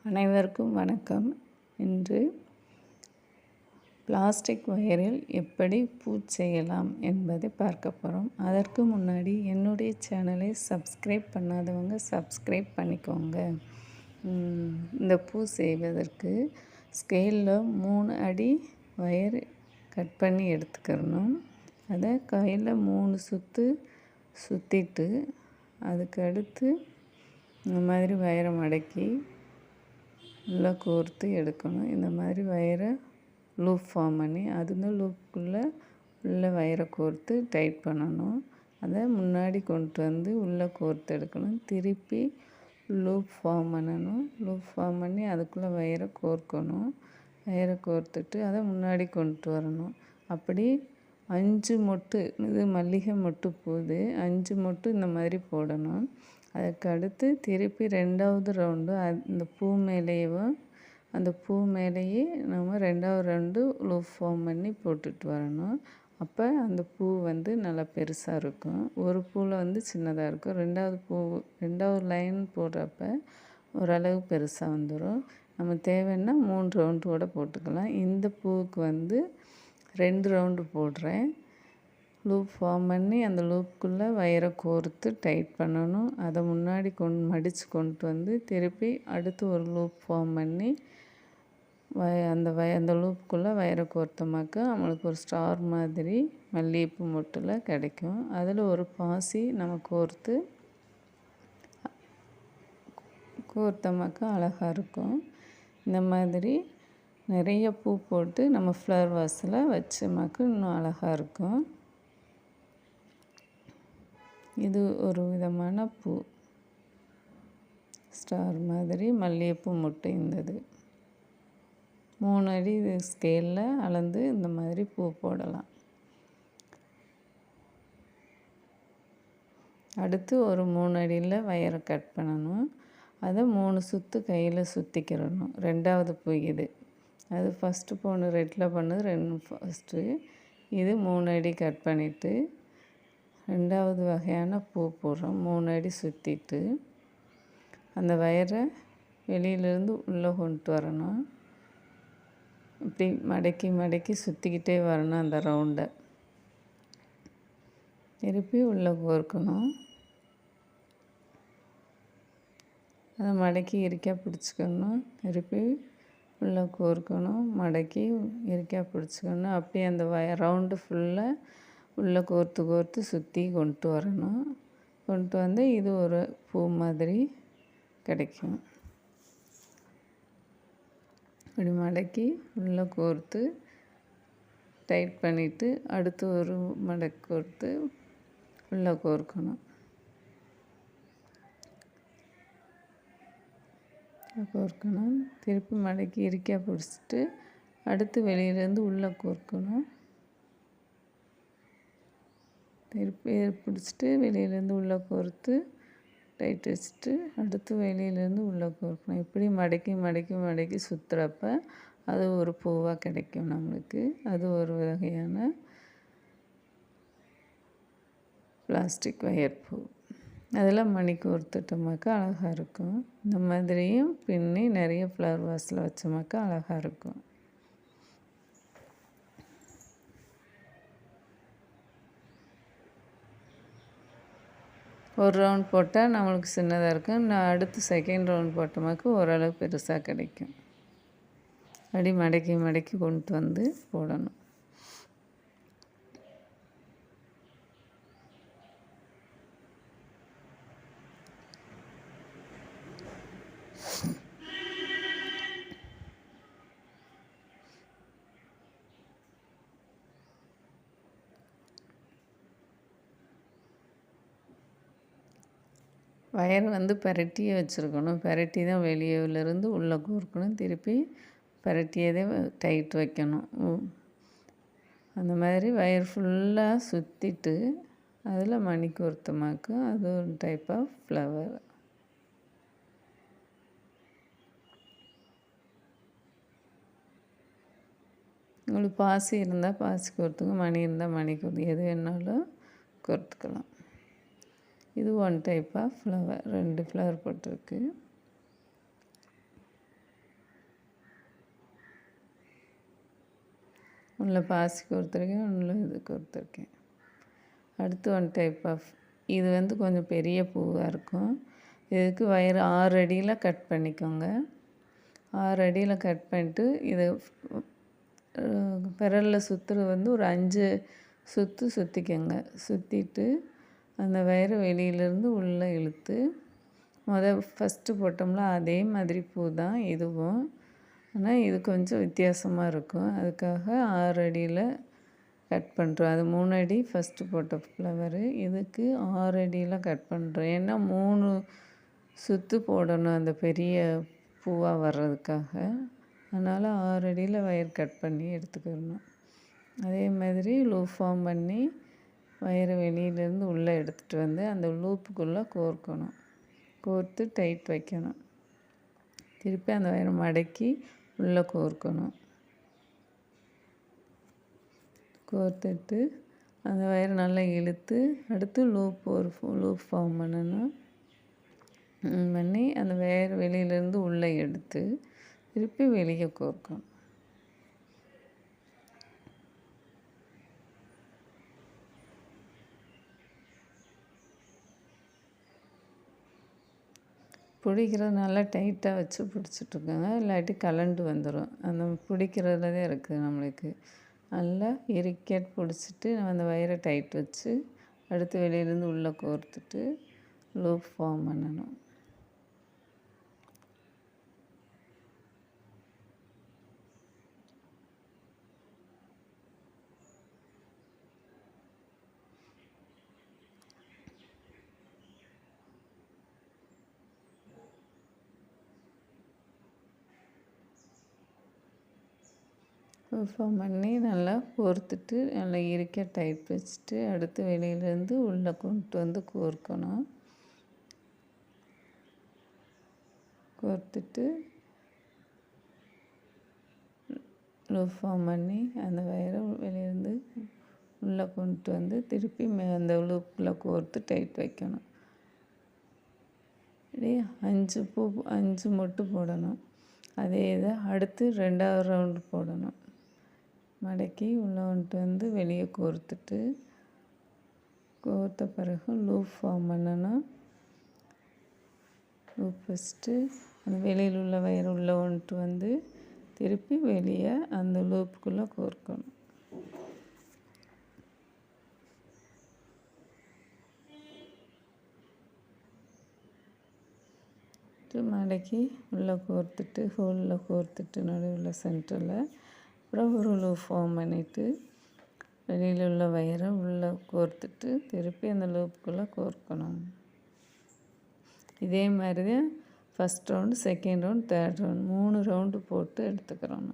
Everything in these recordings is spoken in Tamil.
அனைவருக்கும் வணக்கம். இன்று பிளாஸ்டிக் ஒயரில் எப்படி பூ செய்யலாம் என்பதை பார்க்க போகிறோம். அதற்கு முன்னாடி என்னுடைய சேனலை சப்ஸ்கிரைப் பண்ணாதவங்க சப்ஸ்கிரைப் பண்ணிக்கோங்க. இந்த பூ செய்வதற்கு ஸ்கேலில் 3 அடி ஒயர் கட் பண்ணி எடுத்துக்கிறணும். அதை கையில் 3 சுற்று சுற்றிட்டு அதுக்கு அடுத்து இந்த மாதிரி ஒயரை மடக்கி உள்ளே கோர்த்து எடுக்கணும். இந்த மாதிரி வயரை லூப் ஃபார்ம் பண்ணி அந்த லூப்புக்குள்ளே உள்ளே வயரை கோர்த்து டைட் பண்ணணும். அதை முன்னாடி கொண்டு வந்து உள்ளே கோர்த்து எடுக்கணும். திருப்பி லூப் ஃபார்ம் பண்ணணும். லூப் ஃபார்ம் பண்ணி அதுக்குள்ளே வயரை கோர்க்கணும். வயரை கோர்த்துட்டு அதை முன்னாடி கொண்டு வரணும். அப்படி 5 மொட்டு, இது மல்லிகை மொட்டு போகுது, 5 மொட்டு இந்த மாதிரி போடணும். அதுக்கு அடுத்து திருப்பி 2வது ரவுண்டு அந்த பூ மேலேயே நம்ம 2வது ரவுண்டு லூப் ஃபார்ம் பண்ணி போட்டுட்டு வரணும். அப்போ அந்த பூ நல்லா பெருசாக இருக்கும். ஒரு பூவில் சின்னதாக இருக்கும். 2வது லைன் போடுறப்ப ஓரளவு பெருசாக வந்துடும். நம்ம தேவைன்னா 3 ரவுண்டு கூட போட்டுக்கலாம். இந்த பூவுக்கு 2 ரவுண்டு போடுறேன். லூப் ஃபார்ம் பண்ணி அந்த லூப்புக்குள்ளே வயரை கோர்த்து டைட் பண்ணணும். அதை முன்னாடி மடித்து கொண்டு வந்து திருப்பி அடுத்து ஒரு லூப் ஃபார்ம் பண்ணி அந்த லூப்புக்குள்ளே வயரை கோர்த்தோமாக்கா நம்மளுக்கு ஒரு ஸ்டார் மாதிரி மல்லிகைப்பூ மொட்டில் கிடைக்கும். அதில் ஒரு பாசி நம்ம கோர்த்தோமாக்கா அழகாக இருக்கும். இந்த மாதிரி நிறைய பூ போட்டு நம்ம ஃப்ளவர் வாஸில் வச்சோமாக்கா இன்னும் அழகாக இருக்கும். இது ஒரு விதமான பூ, ஸ்டார் மாதிரி மல்லிகைப்பூ மொட்டு. இருந்தது 3 அடி ஸ்கேலில் அளந்து இந்த மாதிரி பூ போடலாம். அடுத்து ஒரு 3 அடியில் வயரை கட் பண்ணணும். அதை 3 சுற்று கையில் சுற்றிக்கிறணும். 2வது பூ இது. அது ஃபஸ்ட்டு போன ரெட்டில் பண்ணது ஃபஸ்ட்டு. இது 3 அடி கட் பண்ணிவிட்டு 2வது வகையான பூ போடுறோம். 3 அடி சுற்றிட்டு அந்த வயரை வெளியிலேருந்து உள்ளே கொண்டு வரணும். இப்படி மடக்கி சுற்றிக்கிட்டே வரணும். அந்த ரவுண்டை திருப்பி உள்ளே கோர்க்கணும். அதை மடக்கி இறுக்கியாக பிடிச்சிக்கணும். திருப்பி உள்ளே கோர்க்கணும். மடக்கி இறுக்கியாக பிடிச்சிக்கணும். அப்படியே அந்த ரவுண்டு ஃபுல்லாக உள்ளே கோர்த்து சுற்றி கொண்டு வரணும். கொண்டு வந்து இது ஒரு பூ மாதிரி கிடைக்கும். இப்படி மடக்கி உள்ளே கோர்த்து டைட் பண்ணிவிட்டு அடுத்து ஒரு மடக்கி கோர்த்து உள்ளே கோர்க்கணும். திருப்பி மடக்கி இறுக்கியாக பிடிச்சிட்டு அடுத்து வெளியிலேருந்து உள்ளே கோர்க்கணும். திருப்பி பிடிச்சிட்டு வெளியிலேருந்து உள்ளே கோர்த்து டைட் வச்சுட்டு அடுத்து வெளியிலேருந்து உள்ளே கோர்க்கணும். இப்படி மடக்கி சுற்றுறப்ப அது ஒரு பூவாக கிடைக்கும் நம்மளுக்கு. அது ஒரு வகையான பிளாஸ்டிக் ஒயர் பூ. அதில் மணி கோர்த்துட்டோமாக்கா அழகாக இருக்கும். இந்த மாதிரியும் பின்னி நிறைய ஃப்ளவர் வாஸில் வச்சோமாக்கா அழகாக இருக்கும். ஒரு ரவுண்ட் போட்டால் நம்மளுக்கு சின்னதாக இருக்கும். நான் அடுத்து 2nd ரவுண்ட் போட்டோமாக்கு ஓரளவு பெருசாக கிடைக்கும். அப்படி மடக்கி கொண்டு வந்து போடணும். வயர் பரட்டியே வச்சுருக்கணும். பரட்டி தான் வெளியிலேருந்து உள்ளே கோர்க்கணும். திருப்பி பரட்டியதே டைட் வைக்கணும். அந்த மாதிரி வயர் ஃபுல்லாக சுற்றிட்டு அதில் மணி கோர்த்தமாக்கு அது ஒரு டைப் ஆஃப் ஃப்ளவர். உங்களுக்கு பாசி இருந்தால் பாசி கோர்த்துங்க, மணி இருந்தால் மணி கோர்த்து, எது வேணாலும் கோர்த்துக்கலாம். இது 1 டைப் ஆஃப் ஃப்ளவர். 2 ஃப்ளவர் போட்டிருக்கு. ஒன்றில் பாசி கோர்த்துருக்கேன், ஒன்றில் இது கோர்த்துருக்கேன். அடுத்து 1 டைப் ஆஃப் இது வந்து கொஞ்சம் பெரிய பூவாக இருக்கும். இதுக்கு வயர் 6 அடியில் கட் பண்ணிக்கோங்க. 6 அடியில் கட் பண்ணிட்டு இதை விரலில் சுற்றுறது வந்து ஒரு 5 சுற்றிக்கோங்க. சுற்றிட்டு அந்த வயரை வெளியிலேருந்து உள்ளே இழுத்து ஃபஸ்ட்டு போட்டோம்ல அதே மாதிரி பூ தான் இதுவும். ஆனால் இது கொஞ்சம் வித்தியாசமாக இருக்கும். அதுக்காக 6 அடியில் கட் பண்ணுறோம். அது 3 அடி ஃபஸ்ட்டு போட்ட ஃப்ளவரு. இதுக்கு 6 அடியில் கட் பண்ணுறோம். ஏன்னா 3 சுற்று போடணும் அந்த பெரிய பூவாக வர்றதுக்காக. அதனால் 6 அடியில் வயர் கட் பண்ணி எடுத்துக்கிடணும். அதே மாதிரி லூப் ஃபார்ம் பண்ணி வயரை வெளியிலேருந்து உள்ளே எடுத்துகிட்டு வந்து அந்த லூப்புக்குள்ளே கோர்க்கணும். கோர்த்து டைட் வைக்கணும். திருப்பி அந்த வயரை மடக்கி உள்ளே கோர்க்கணும். கோர்த்துட்டு அந்த வயரை நல்லா இழுத்து அடுத்து லூப் ஃபார்ம் பண்ணணும். பண்ணி அந்த வயர் வெளியிலேருந்து உள்ளே எடுத்து திருப்பி வெளியே கோர்க்கணும். பிடிக்கிறது நல்லா டைட்டாக வச்சு பிடிச்சிட்ருக்கோங்க. இல்லாட்டி கலண்டு வந்துடும். அந்த பிடிக்கிறதுல தான் இருக்குது நம்மளுக்கு. நல்லா இறுக்கியாக பிடிச்சிட்டு அந்த வயரை டைட் வச்சு அடுத்து வெளியிலேருந்து உள்ளே கோர்த்துட்டு லூப் ஃபார்ம் பண்ணணும். ஃபார்ம் பண்ணி நல்லா கோர்த்துட்டு நல்லா இறுக்க டைட் வச்சுட்டு அடுத்து வெளியிலேருந்து உள்ளே கொண்டு வந்து கோர்க்கணும். கோர்த்துட்டு லூப் ஃபார்ம் பண்ணி அந்த வயரை வெளியிலேருந்து உள்ளே கொண்டு வந்து திருப்பி அந்த லூப்பில் கோர்த்து டைட் வைக்கணும். இப்படி 5 மொட்டு போடணும். அதே இதை அடுத்து 2வது ரவுண்டு போடணும். மடக்கி உள்ளே கொண்டு வந்து வெளியே கோர்த்துட்டு கோர்த்த பிறகு லூப் ஃபார்ம் பண்ணணும். லூப் ஃபஸ்ட்டு அந்த வெளியில் உள்ள வயர் உள்ளே கொண்டு வந்து திருப்பி வெளியே அந்த லூப்புக்குள்ளே கோர்க்கணும். மடக்கி உள்ளே கோர்த்துட்டு ஹோலில் கோர்த்துட்டு நடுவில் சென்டரில் அப்புறம் ஒரு லூப் ஃபார்ம் பண்ணிவிட்டு வெளியில் உள்ள வயரை உள்ளே கோர்த்துட்டு திருப்பி அந்த லூப்புக்குள்ளே கோர்க்கணும். இதே மாதிரி தான் first round, second round, third round 3 round போட்டு எடுத்துக்கிறோம்.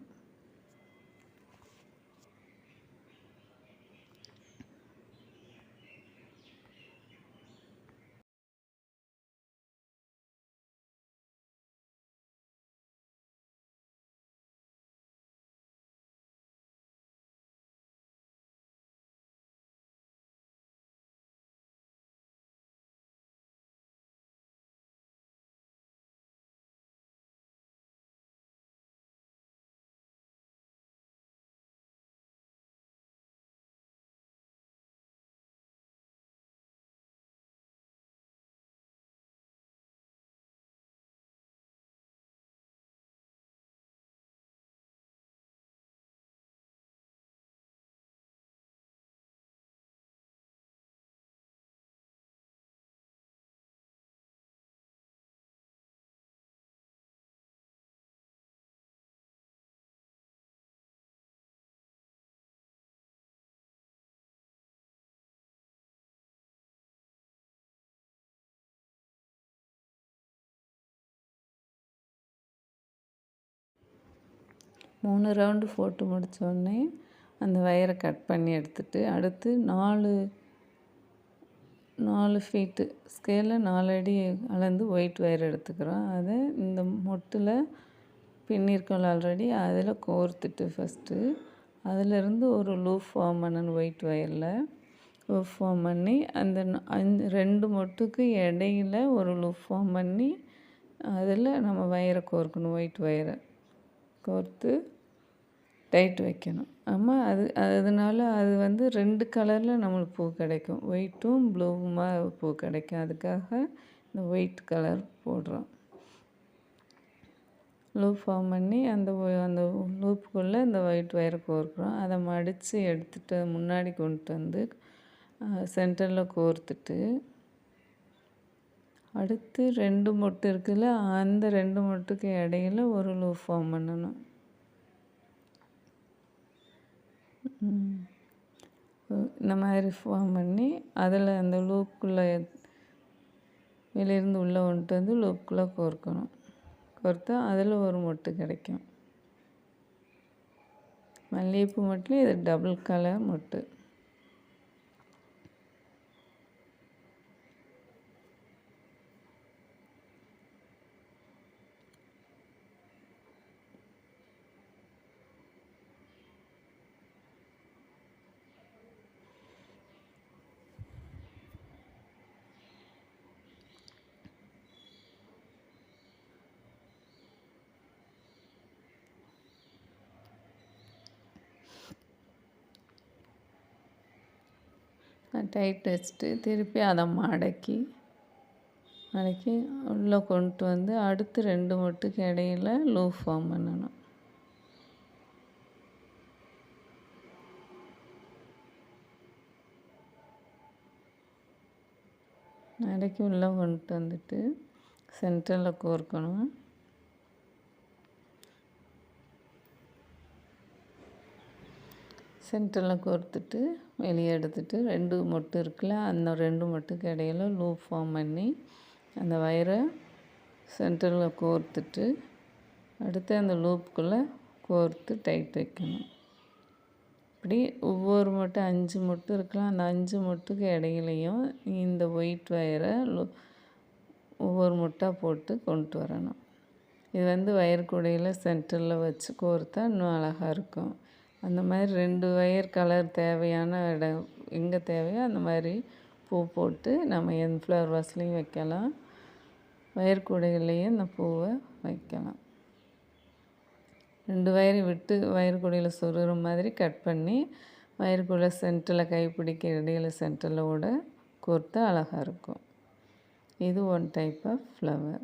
மூணு ரவுண்டு போட்டு முடித்தோடனே அந்த வயரை கட் பண்ணி எடுத்துட்டு அடுத்து 4 ஃபீட்டு ஸ்கேலில் 4 அடி அளந்து ஒயிட் வயர் எடுத்துக்கிறோம். அதை இந்த மொட்டில் பின்னிருக்கோம் ஆல்ரெடி, அதில் கோர்த்துட்டு ஃபஸ்ட்டு அதிலிருந்து ஒரு லூப் ஃபார்ம் பண்ணணும். ஒயிட் வயரில் லூப் ஃபார்ம் பண்ணி அந்த 2 மொட்டுக்கு இடையில் ஒரு லூப் ஃபார்ம் பண்ணி அதில் நம்ம வயரை கோர்க்கணும். ஒயிட் வயரை கோர்த்து டைட் வைக்கணும். ஆமாம், அதனால அது வந்து 2 கலரில் நம்மளுக்கு பூ கிடைக்கும். ஒயிட்டும் ப்ளூவுமா பூ கிடைக்கும். அதுக்காக இந்த ஒயிட் கலர் போடுறோம். லூப் ஃபார்ம் பண்ணி அந்த லூப்புக்குள்ளே இந்த ஒயிட் ஒயரை கோர்க்குறோம். அதை மடித்து எடுத்துகிட்டு முன்னாடி கொண்டு வந்து சென்டரில் கோர்த்துட்டு, அடுத்து 2 மொட்டு இருக்குல்ல, அந்த 2 மொட்டுக்கு இடையில ஒரு லூப் ஃபார்ம் பண்ணணும். இந்த மாதிரி ஃபார்ம் பண்ணி அதில் அந்த லூப்புக்குள்ளே வெளியிருந்து உள்ளே கொண்டு வந்து லூப்புக்குள்ளே கோர்க்கணும். கோர்த்தா அதில் ஒரு மொட்டு கிடைக்கும். மல்லிகைப்பூ மொட்டில் இது டபுள் கலர் மொட்டு. டைட் வச்சுட்டு திருப்பி அதை மடக்கி உள்ளே கொண்டு வந்து அடுத்து 2 மொட்டுக்கு இடையில லூப் ஃபார்ம் பண்ணணும். மடக்கி உள்ளே கொண்டு வந்துட்டு சென்டரில் கோர்க்கணும். சென்டரில் கோர்த்துட்டு வெளியே எடுத்துட்டு 2 மொட்டு இருக்குல்ல, அந்த 2 மொட்டுக்கு இடையில லூப் ஃபார்ம் பண்ணி அந்த வயரை சென்டரில் கோர்த்துட்டு அடுத்து அந்த லூப்புக்குள்ளே கோர்த்து டைட் வைக்கணும். இப்படி ஒவ்வொரு மொட்டு 5 மொட்டு இருக்கலாம். அந்த 5 மொட்டுக்கு இடையிலையும் இந்த ஒயிட் வயரை ஒவ்வொரு மொட்டாக போட்டு கொண்டு வரணும். இது வந்து வயர் கூடையில் சென்டரில் வச்சு கோர்த்தா இன்னும் அழகாக இருக்கும். அந்த மாதிரி 2 வயர் கலர் தேவையான இடம் எங்கே தேவையோ அந்த மாதிரி பூ போட்டு நம்ம ஃப்ளவர் வாஸ்லேயும் வைக்கலாம், வயர் கூடைகள்லேயும் இந்த பூவை வைக்கலாம். 2 வயரை விட்டு வயர் கூடையில் சொருகிற மாதிரி கட் பண்ணி வயர் கூடை சென்டரில் கைப்பிடிக்க இடையில சென்டரில் கூட கோர்த்தா அழகாக இருக்கும். இது ஒன் டைப் ஆஃப் ஃப்ளவர்.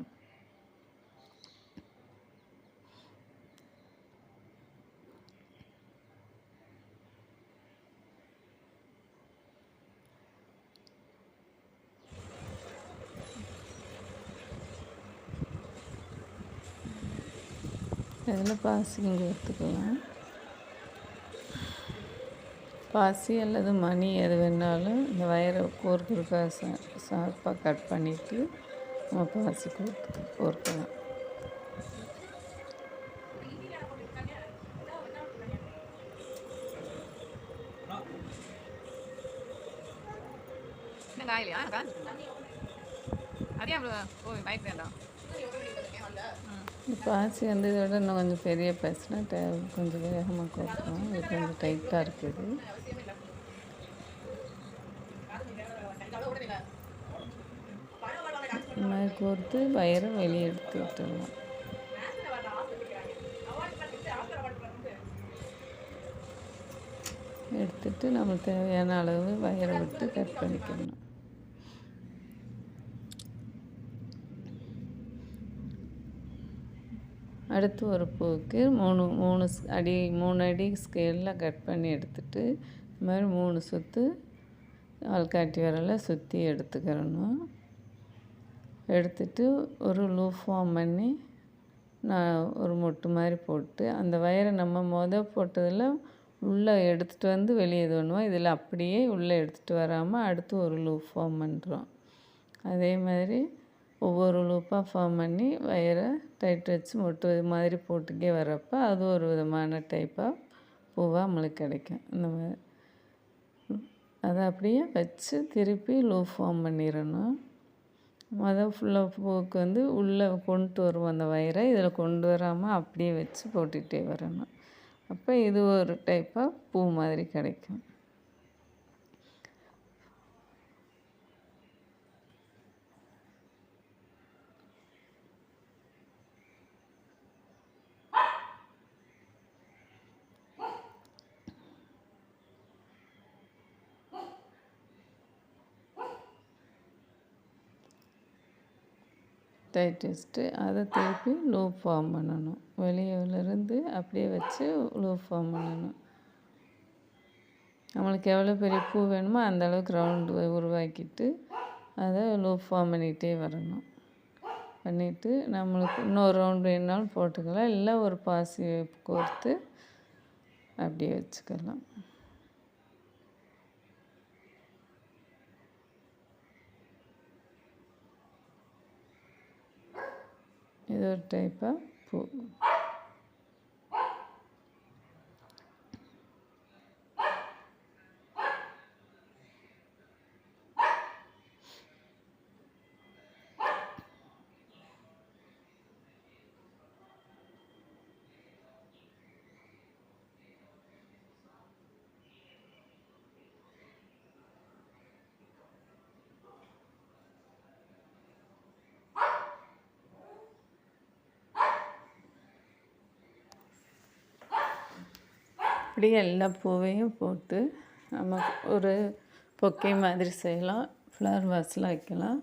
இதில் பாசியும் கோர்த்துக்கலாம். பாசி அல்லது மணி எது வேணாலும் இந்த வயரை கோர்க்கிறதுக்காக ஷார்ப்பாக கட் பண்ணிவிட்டு நம்ம பாசி கோர்க்கலாம். பாசி வந்து இதோட இன்னும் கொஞ்சம் பெரிய பாசினா கொஞ்சம் வேகமாக கோர்க்கணும். இது கொஞ்சம் டைட்டாக இருக்குது. இந்த மாதிரி கோர்த்து வயரை வெளியே எடுத்து விட்டுடலாம். எடுத்துட்டு நமக்கு தேவையான அளவு வயரை விட்டு கட் பண்ணிக்கணும். அடுத்து ஒரு பூவுக்கு 3 அடி ஸ்கேலில் கட் பண்ணி எடுத்துட்டு இந்த மாதிரி 3 சுற்று ஆள்காட்டி விரலை சுற்றி எடுத்துக்கிறணும். எடுத்துட்டு ஒரு லூப் ஃபார்ம் பண்ணி நான் ஒரு மொட்டு மாதிரி போட்டு அந்த வயரை நம்ம போட்டதில் உள்ளே எடுத்துகிட்டு வந்து வெளியே இது பண்ணுவோம். இதில் அப்படியே உள்ளே எடுத்துகிட்டு வராமல் அடுத்து ஒரு லூப் ஃபார்ம் பண்ணுறோம். அதே மாதிரி ஒவ்வொரு லூப்பாக ஃபார்ம் பண்ணி வயரை டைட் வச்சு மொட்டு மாதிரி போட்டுக்கே வரப்போ அது ஒரு விதமான டைப்பாக பூவாக நம்மளுக்கு கிடைக்கும். இந்த மாதிரி அதை அப்படியே வச்சு திருப்பி லூப் ஃபார்ம் பண்ணிடணும். ஃபுல்லாக பூவுக்கு வந்து உள்ளே கொண்டு வருவோம் அந்த வயரை, இதில் கொண்டு வராமல் அப்படியே வச்சு போட்டுகிட்டே வரணும். அப்போ இது ஒரு டைப்பாக பூ மாதிரி கிடைக்கும். டைட் வச்சுட்டு அதை திருப்பி லூப் ஃபார்ம் பண்ணணும். வெளியிலேருந்து அப்படியே வச்சு லூப் ஃபார்ம் பண்ணணும். நம்மளுக்கு எவ்வளோ பெரிய பூ வேணுமோ அந்த அளவுக்கு ரவுண்டு உருவாக்கிட்டு அதை லூப் ஃபார்ம் பண்ணிகிட்டே வரணும். பண்ணிவிட்டு நம்மளுக்கு இன்னொரு ரவுண்டு வேணுனாலும் போட்டுக்கலாம், இல்லை ஒரு பாசி கோர்த்து அப்படியே வச்சுக்கலாம். இது ஒரு டைப்பாக பூ. இப்படி எல்லா பூவையும் போட்டு நம்ம ஒரு பொக்கே மாதிரி செய்யலாம், ஃப்ளவர் வாஸில் வைக்கலாம்.